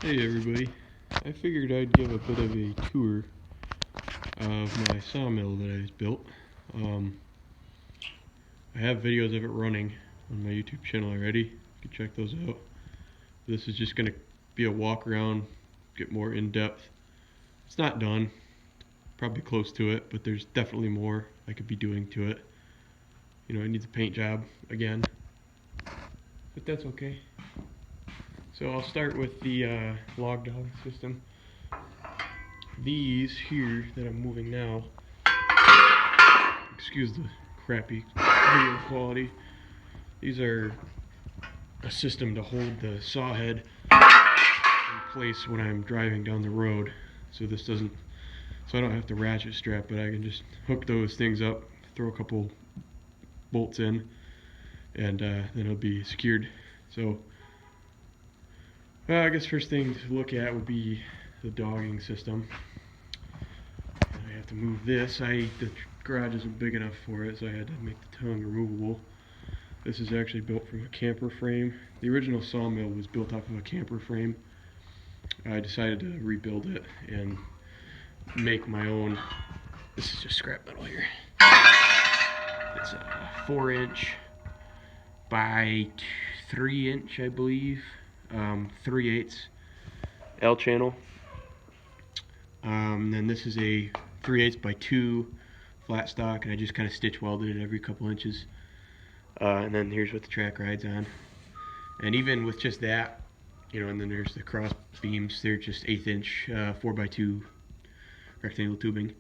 Hey everybody, I figured I'd give a bit of a tour of my sawmill that I just built. I have videos of it running on my YouTube channel already, you can check those out. This is just going to be a walk around, get more in depth. It's not done, probably close to it, but there's definitely more I could be doing to it. You know, it needs a paint job again, but that's okay. So I'll start with the log dog system. These here that I'm moving now, excuse the crappy video quality, these are a system to hold the saw head in place when I'm driving down the road, so this doesn't, so I don't have to ratchet strap, but I can just hook those things up, throw a couple bolts in, and then it'll be secured. So I guess first thing to look at would be the dogging system. I have to move this. The garage isn't big enough for it, so I had to make the tongue removable. This is actually built from a camper frame. The original sawmill was built off of a camper frame. I decided to rebuild it and make my own. This is just scrap metal here. It's a 4" by 3" I believe. 3/8 L channel. Then this is a 3/8 by 2 flat stock, and I just kind of stitch welded it every couple inches. And then here's what the track rides on. And even with just that, you know, and then there's the cross beams. They're just 1/8" 4x2 rectangle tubing.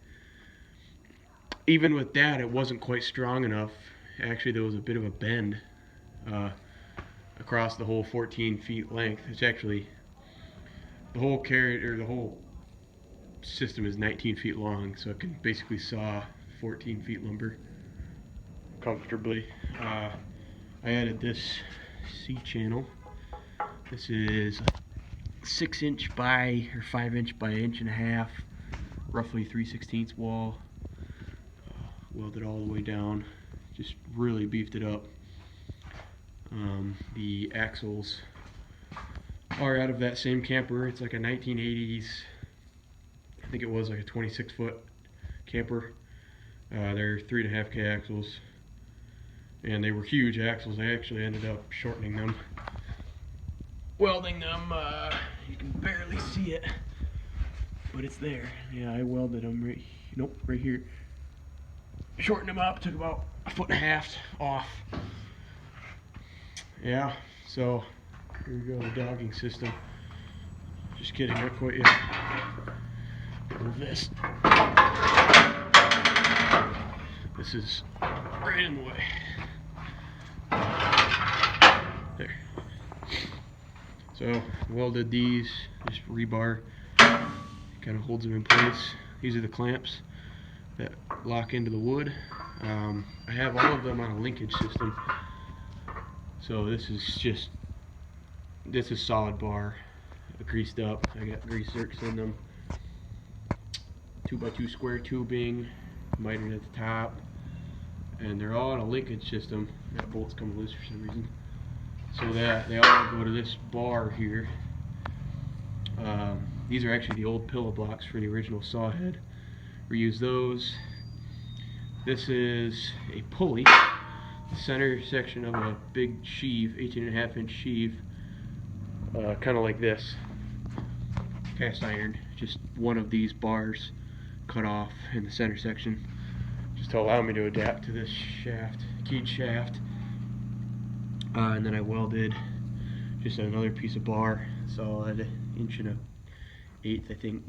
Even with that, it wasn't quite strong enough. Actually, there was a bit of a bend across the whole 14 feet length. It's actually the whole carriage, or the whole system is 19 feet long, so it can basically saw 14 feet lumber comfortably. I added this C channel. This is 6" by, or 5" by 1.5", roughly 3/16 wall. Welded all the way down, just really beefed it up. The axles are out of that same camper. It's like a 1980s, I think it was like a 26-foot camper. They're 3.5K axles, and they were huge axles. I actually ended up shortening them, welding them. You can barely see it, but it's there. Yeah, I welded them right here. Shortened them up, took about 1.5 feet off. Yeah, so here we go, the dogging system. Just kidding, not quite yet. Move this. This is right in the way. There. So, welded these, just rebar. Kind of holds them in place. These are the clamps that lock into the wood. I have all of them on a linkage system. So this is solid bar, greased up. I got grease zerks in them. 2x2 square tubing, mitered at the top, and they're all on a linkage system. That bolt's come loose for some reason, so that they all go to this bar here. These are actually the old pillow blocks for the original saw head. Reuse those. This is a pulley, the center section of a big sheave, 18.5" sheave, kind of like this, cast iron. Just one of these bars cut off in the center section, just to allow me to adapt to this shaft, keyed shaft. And then I welded just another piece of bar, solid 1.1/8", I think,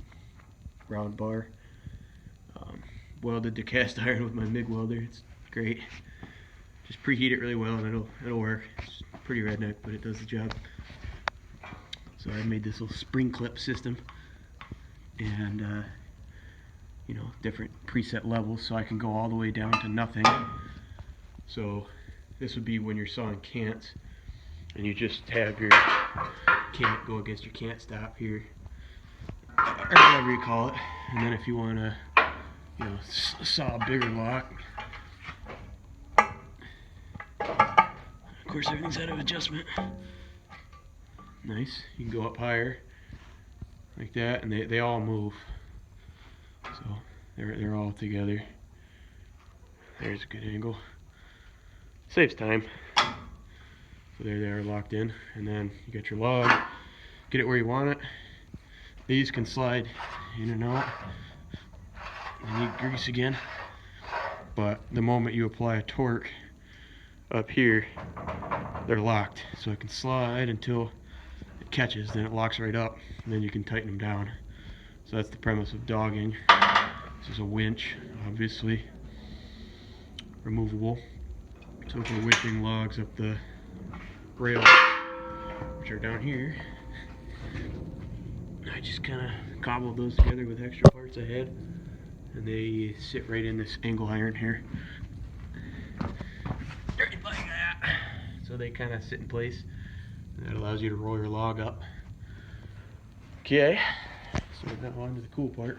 round bar. Welded to cast iron with my MIG welder. It's great. Just preheat it really well and it'll work. It's pretty redneck, but it does the job. So I made this little spring clip system, and you know, different preset levels, so I can go all the way down to nothing. So this would be when you're sawing cants, and you just have your cant go against your cant stop here, or whatever you call it. And then if you want to, you know, saw a bigger lock, of course everything's out of adjustment. Nice. You can go up higher. like that, and they all move. So they're all together. There's a good angle. Saves time. So there they are locked in, and then you got your log. Get it where you want it. These can slide in and out. They need grease again. But the moment you apply a torque up here, they're locked. So it can slide until it catches, then it locks right up, and then you can tighten them down. So that's the premise of dogging. This is a winch, obviously, removable. So if we're winching logs up the rails, which are down here, I just kind of cobbled those together with extra parts I had, and they sit right in this angle iron here. Right like that. So they kind of sit in place, and that allows you to roll your log up. Okay, so now on to the cool part.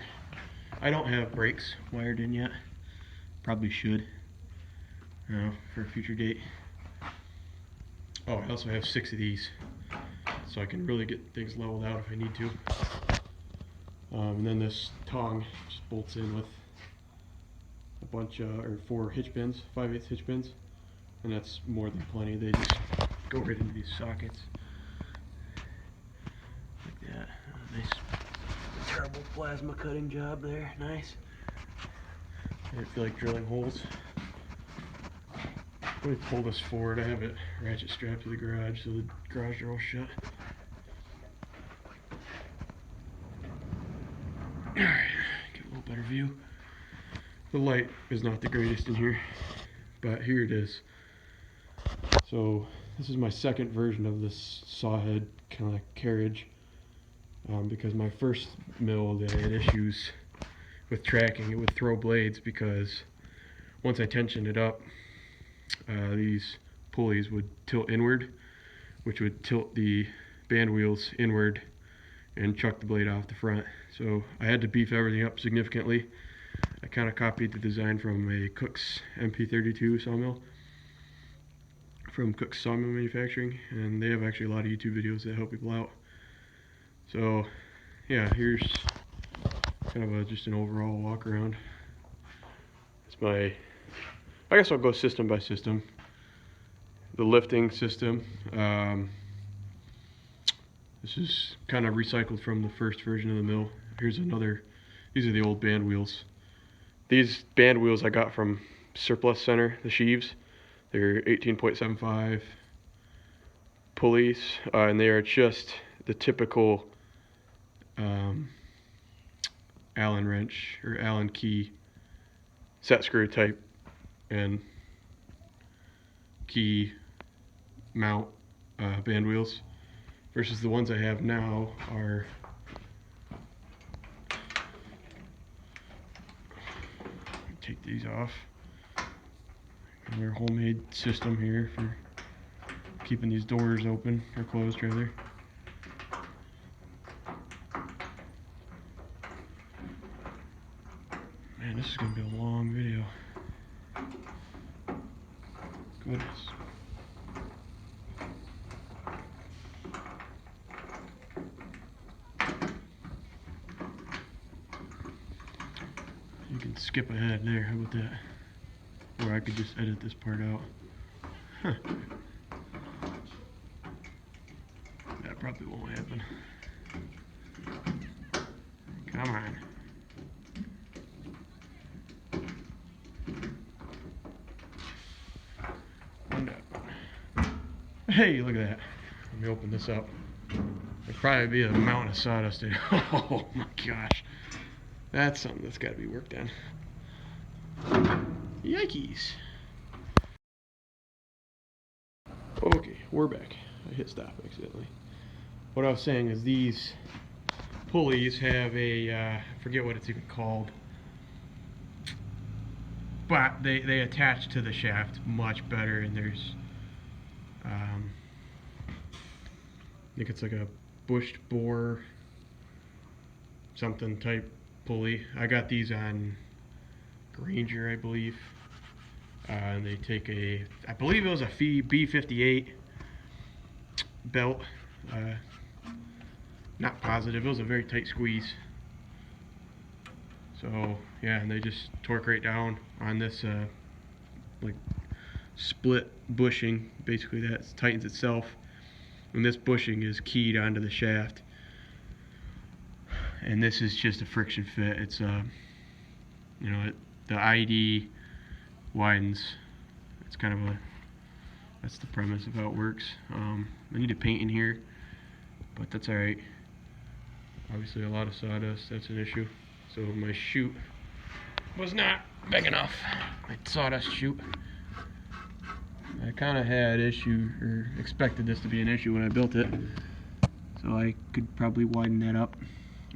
I don't have brakes wired in yet. Probably should. For a future date. Oh, I also have 6 of these, so I can really get things leveled out if I need to. And then this tong just bolts in with a bunch or 4 hitch pins, 5/8 hitch pins, and that's more than plenty. They just go right into these sockets like that. Nice, terrible plasma cutting job there. Nice. I feel like drilling holes. Let me pull this forward. I have it ratchet strapped to the garage, so the garage door will shut. Alright, get a little better view. The light is not the greatest in here, but here it is. So this is my second version of this Sawhead kind of carriage, because my first mill, they had issues with tracking. It would throw blades because once I tensioned it up, these pulleys would tilt inward, which would tilt the band wheels inward and chuck the blade off the front. So I had to beef everything up significantly. I kind of copied the design from a Kooks MP32 sawmill, from Kooks Sawmill Manufacturing, and they have actually a lot of YouTube videos that help people out. So yeah, here's kind of just an overall walk around. It's my, I guess I'll go system by system. The lifting system, this is kind of recycled from the first version of the mill. Here's another, these are the old band wheels. These band wheels I got from Surplus Center, the sheaves. They're 18.75 pulleys, and they are just the typical Allen wrench or Allen key set screw type and key mount band wheels, versus the ones I have now are take these off. And they're a homemade system here for keeping these doors open or closed rather. Man, this is gonna be a long video. Goodness. You can skip ahead there, how about that? Or I could just edit this part out. Huh. That probably won't happen. Come on. Hey, look at that. Let me open this up. There'll probably be a mountain of sawdust in it. Oh my gosh. That's something that's got to be worked on. Yikes. Okay, we're back. I hit stop accidentally. What I was saying is these pulleys have a, I forget what it's even called, but they attach to the shaft much better, and there's, I think it's like a bushed bore something type pulley. I got these on Granger, I believe. And they take a, I believe it was a B58 belt. not positive. It was a very tight squeeze. So yeah, and they just torque right down on this like split bushing. Basically, that tightens itself, and this bushing is keyed onto the shaft. And this is just a friction fit. It's you know, the ID widens. It's kind of that's the premise of how it works. I need to paint in here, but that's alright. Obviously a lot of sawdust, that's an issue. So my chute was not big enough. My sawdust chute. I kind of had expected this to be an issue when I built it. So I could probably widen that up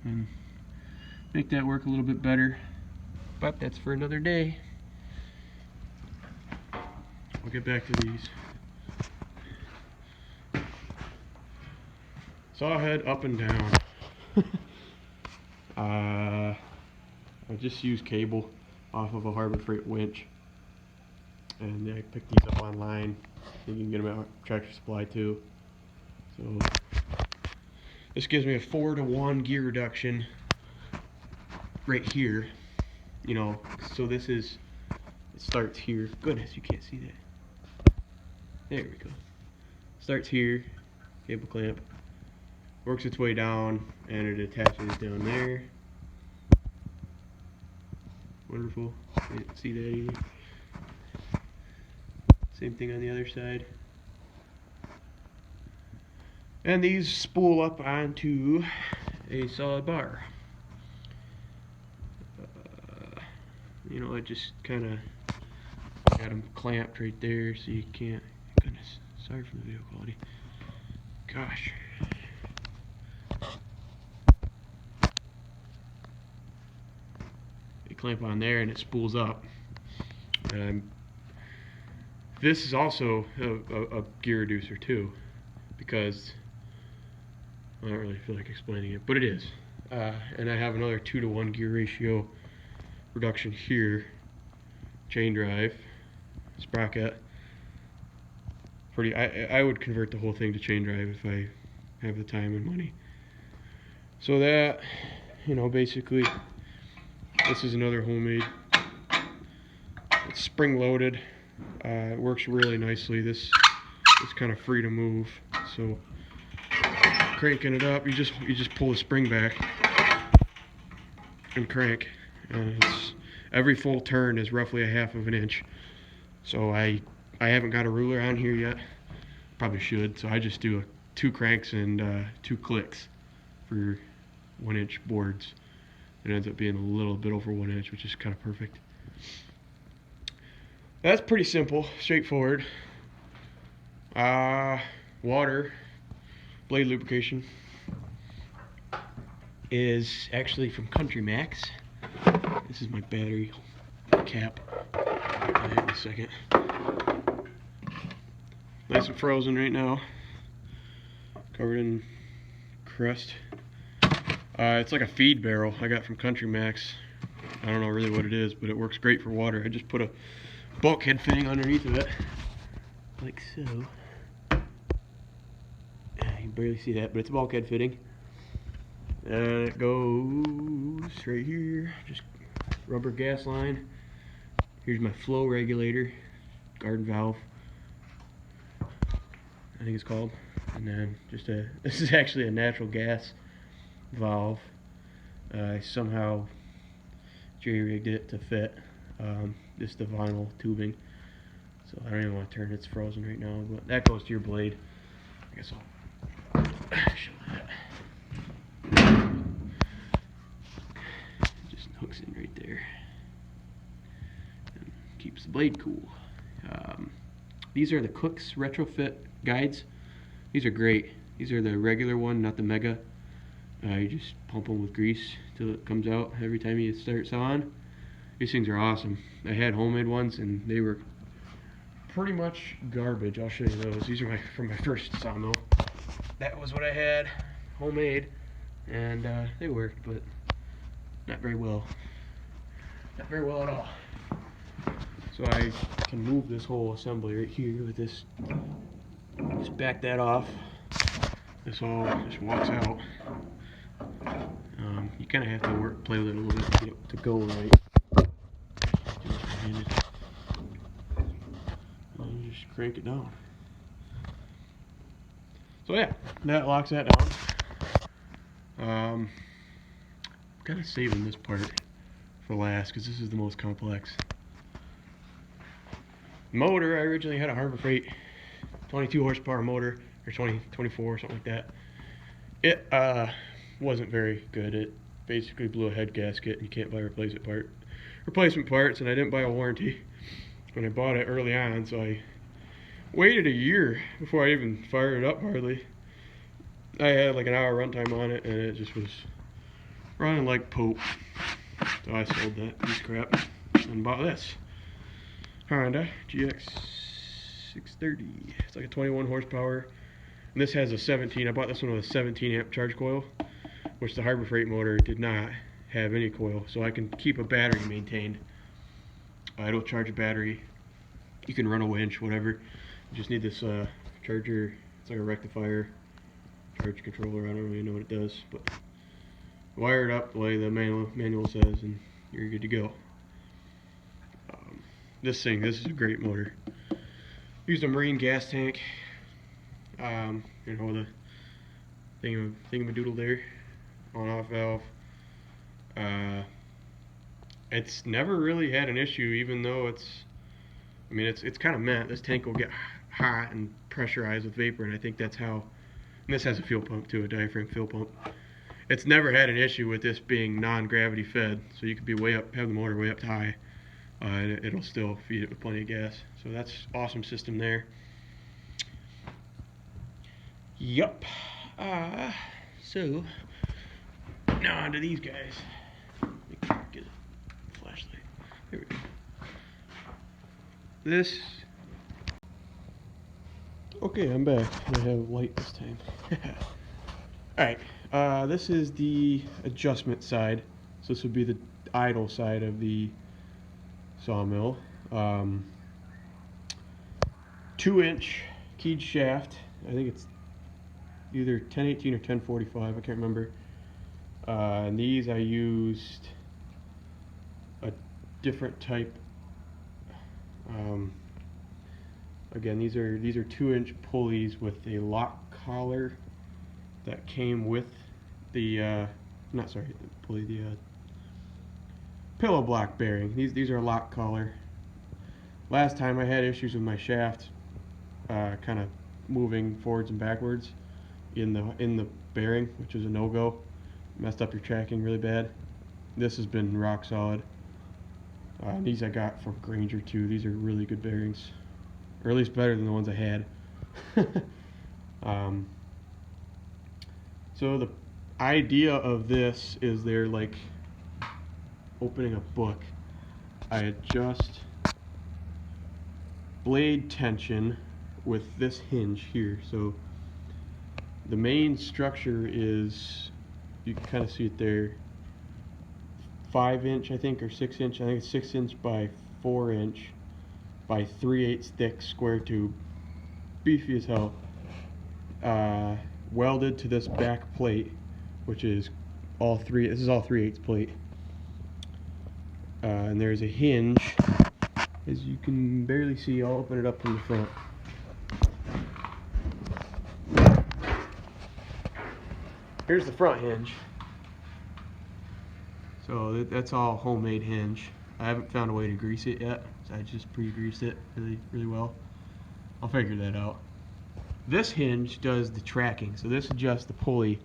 and make that work a little bit better. But that's for another day. We'll get back to these. Sawhead up and down. I just used cable off of a Harbor Freight winch, and I picked these up online. You can get them at Tractor Supply too. So this gives me a 4-to-1 gear reduction right here. You know, so this is, it starts here. Goodness, you can't see that. There we go. Starts here, cable clamp, works its way down, and it attaches down there. Wonderful. Can't see that either. Same thing on the other side. And these spool up onto a solid bar. You know, I just kind of got them clamped right there so you can't. Goodness, sorry for the video quality. Gosh. They clamp on there and it spools up. This is also a gear reducer too, because I don't really feel like explaining it, but it is. And I have another 2-to-1 gear ratio reduction here. Chain drive, sprocket. I would convert the whole thing to chain drive if I have the time and money. So that, you know, basically, this is another homemade. It's spring loaded. It works really nicely. This is kind of free to move. So cranking it up, you just pull the spring back and crank. And every full turn is roughly 1/2 of an inch. So I haven't got a ruler on here yet. Probably should. So I just do 2 cranks and 2 clicks for 1-inch boards. It ends up being a little bit over 1 inch, which is kind of perfect. That's pretty simple, straightforward. Water, blade lubrication, is actually from Country Max. This is my battery cap. I'll in a second. Nice and frozen right now. Covered in crust. It's like a feed barrel I got from Country Max. I don't know really what it is, but it works great for water. I just put a bulkhead fitting underneath of it, like so. You can barely see that, but it's a bulkhead fitting. And it goes right here, just rubber gas line. Here's my flow regulator, garden valve, I think it's called. And then just this is actually a natural gas valve. I somehow jerry-rigged it to fit just the vinyl tubing. So I don't even want to turn it, it's frozen right now, but that goes to your blade. I guess I'll show that. Just hooks in right there and keeps the blade cool. These are the Kooks Retrofit guides. These are great. These are the regular one, not the Mega. You just pump them with grease till it comes out every time you start sawing. These things are awesome. I had homemade ones and they were pretty much garbage. I'll show you those. These are from my first sawmill. That was what I had, homemade, and they worked, but not very well. Not very well at all. So I can move this whole assembly right here with this. Just back that off. This all just walks out. you kind of have to play with it a little bit to get it to go right. And you just crank it down. So yeah, that locks that down. I'm kind of saving this part for last because this is the most complex. Motor, I originally had a Harbor Freight 22 horsepower motor, or 24, something like that. It wasn't very good. It basically blew a head gasket, and you can't buy replacement parts, and I didn't buy a warranty when I bought it early on, so I waited a year before I even fired it up hardly. I had like an hour runtime on it, and it just was running like poop. So I sold that piece of crap and bought this Honda GX 630. It's like a 21 horsepower. And this has a 17. I bought this one with a 17 amp charge coil, which the Harbor Freight motor did not have any coil. So I can keep a battery maintained. It'll charge a battery. You can run a winch, whatever. You just need this charger. It's like a rectifier charge controller. I don't really know what it does, but wire it up the way the manual says, and you're good to go. This is a great motor. Used a marine gas tank. You know, the thingamadoodle there, on-off valve. It's never really had an issue, even though it's kind of meant. This tank will get hot and pressurized with vapor, and I think that's how. And this has a fuel pump too, a diaphragm fuel pump. It's never had an issue with this being non-gravity fed, so you could be have the motor way up high, and it'll still feed it with plenty of gas. So that's awesome system there. Yup. So now onto these guys. Let me get a flashlight. There we go. This. Okay, I'm back. I have light this time. Alright, this is the adjustment side. So this would be the idle side of the sawmill. 2-inch keyed shaft. I think it's either 1018 or 1045. I can't remember. And these I used a different type. Again, these are 2-inch pulleys with a lock collar that came with the the pillow block bearing. These are a lock collar. Last time I had issues with my shaft kind of moving forwards and backwards in the bearing, which is a no-go. Messed up your tracking really bad. This has been rock solid. These I got from Granger too. These are really good bearings, or at least better than the ones I had. So the idea of this is they're like opening a book. I adjust blade tension with this hinge here. So the main structure is, you can kind of see it there, 5-inch I think, or 6-inch. I think it's 6-inch by 4-inch by 3/8 thick square tube, beefy as hell, welded to this back plate, which is this is all 3/8 plate, and there's a hinge, as you can barely see. I'll open it up from the front. Here's the front hinge. So that's all homemade hinge. I haven't found a way to grease it yet, so I just pre-greased it really well. I'll figure that out. This hinge does the tracking, so this adjusts the pulley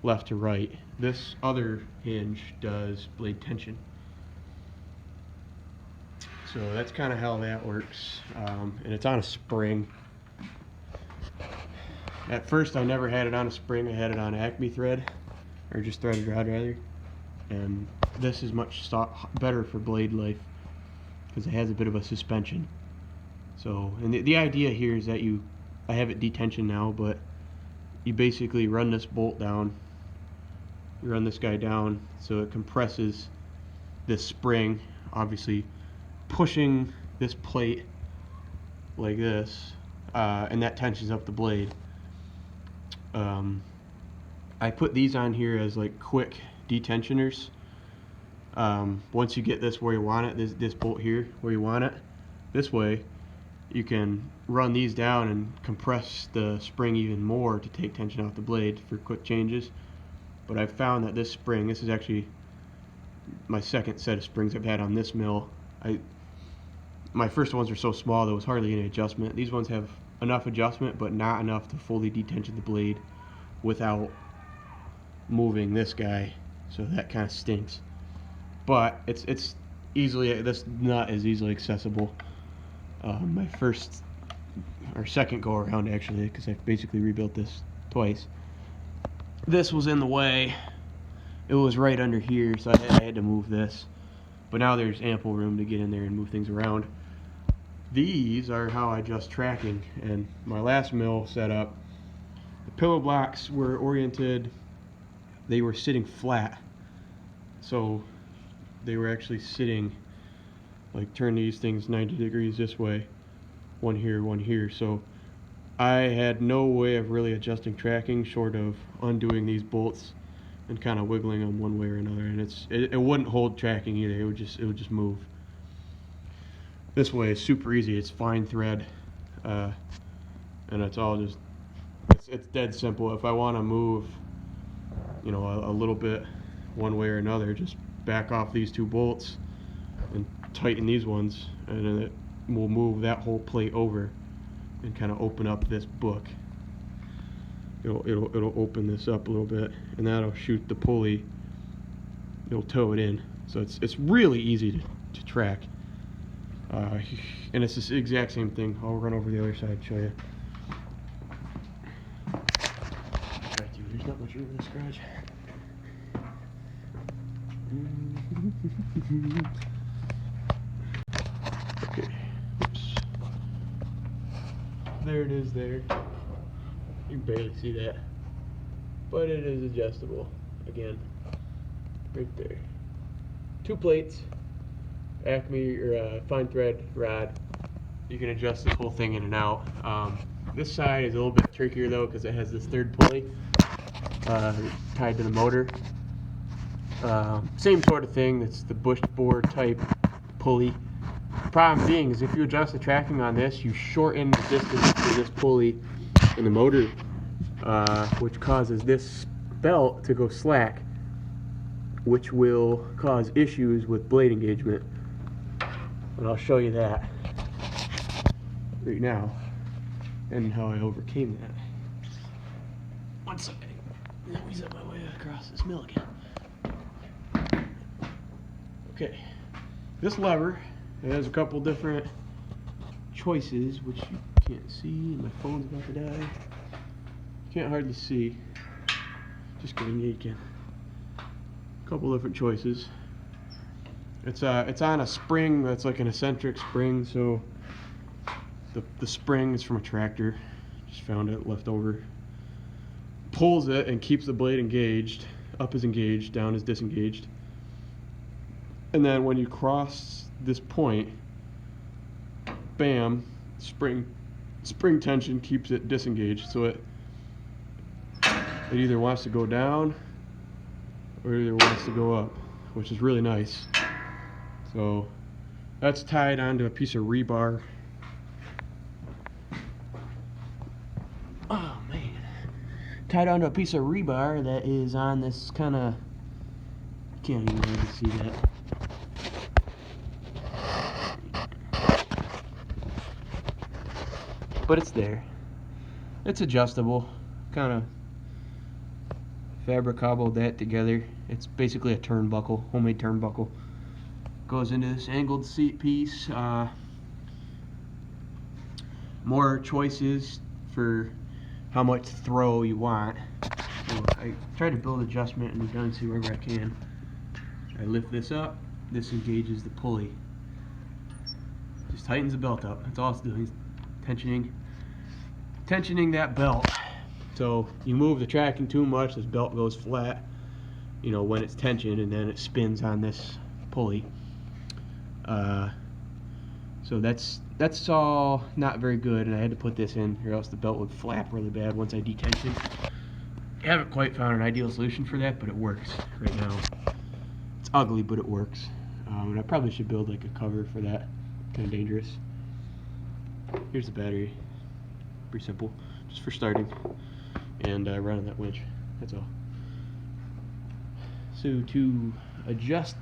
left to right. This other hinge does blade tension. So that's kind of how that works, and it's on a spring. At first I never had it on a spring. I had it on Acme thread, or just threaded rod rather. And this is much better for blade life because it has a bit of a suspension. So, and the idea here is that I have it detension now, but you basically run this bolt down, you run this guy down, so it compresses this spring, obviously pushing this plate like this, and that tensions up the blade. I put these on here as like quick detensioners. Once you get this where you want it, this bolt here where you want it, this way you can run these down and compress the spring even more to take tension off the blade for quick changes. But I've found that this spring, this is actually my second set of springs I've had on this mill. My first ones were so small there was hardly any adjustment. These ones have enough adjustment, but not enough to fully detension the blade without moving this guy, so that kind of stinks. But it's easily, this nut is easily accessible. My first or second go around, actually, because I've basically rebuilt this twice, this was in the way. It was right under here, so I had to move this, but now there's ample room to get in there and move things around. These are how I adjust tracking. And my last mill setup, the pillow blocks were oriented, they were sitting flat, so they were actually sitting like, turn these things 90 degrees this way, one here. So I had no way of really adjusting tracking short of undoing these bolts and kind of wiggling them one way or another, and it wouldn't hold tracking either. It would just move. This way is super easy. It's fine thread, and it's all just it's dead simple. If I want to move, you know, a little bit one way or another, just back off these two bolts and tighten these ones, and then it will move that whole plate over and kind of open up this book. It'll open this up a little bit, and that'll shoot the pulley. It'll tow it in, so it's really easy to track. And it's the exact same thing. I'll run over the other side and show you. Alright, dude, there's not much room in this garage. Okay, oops. There it is there. You can barely see that, but it is adjustable. Again, right there. 2 plates, Acme or fine thread rod. You can adjust this whole thing in and out. This side is a little bit trickier though, because it has this third pulley tied to the motor. Same sort of thing. It's the bush board type pulley. Problem being is if you adjust the tracking on this, you shorten the distance to this pulley in the motor, which causes this belt to go slack, which will cause issues with blade engagement. And I'll show you that right now and how I overcame that. One second. Let me zip my way across this mill again. Okay. This lever, it has a couple different choices, which you can't see. My phone's about to die. Can't hardly see. Just kidding, you can. A couple different choices. It's on a spring that's like an eccentric spring, so the spring is from a tractor. Just found it left over. Pulls it and keeps the blade engaged. Up is engaged, down is disengaged. And then when you cross this point, bam, spring tension keeps it disengaged, so it either wants to go down or either wants to go up, which is really nice. So that's tied onto a piece of rebar. Oh man, tied onto a piece of rebar that is on this kind of, can't even really see that. But it's there. It's adjustable. Kind of fabric cobbled that together. It's basically a turnbuckle, homemade turnbuckle. Goes into this angled seat piece. More choices for how much throw you want. So I try to build adjustment in redundancy wherever I can. I lift this up. This engages the pulley. Just tightens the belt up. That's all it's doing. Tensioning that belt. So you move the tracking too much, this belt goes flat, you know, when it's tensioned, and then it spins on this pulley. So that's all not very good, and I had to put this in or else the belt would flap really bad once I detensioned. haven't quite found an ideal solution for that, but it works right now. It's ugly, but it works. And I probably should build like a cover for that. Kind of dangerous. Here's the battery. Pretty simple, just for starting, and running that winch. That's all. So to adjust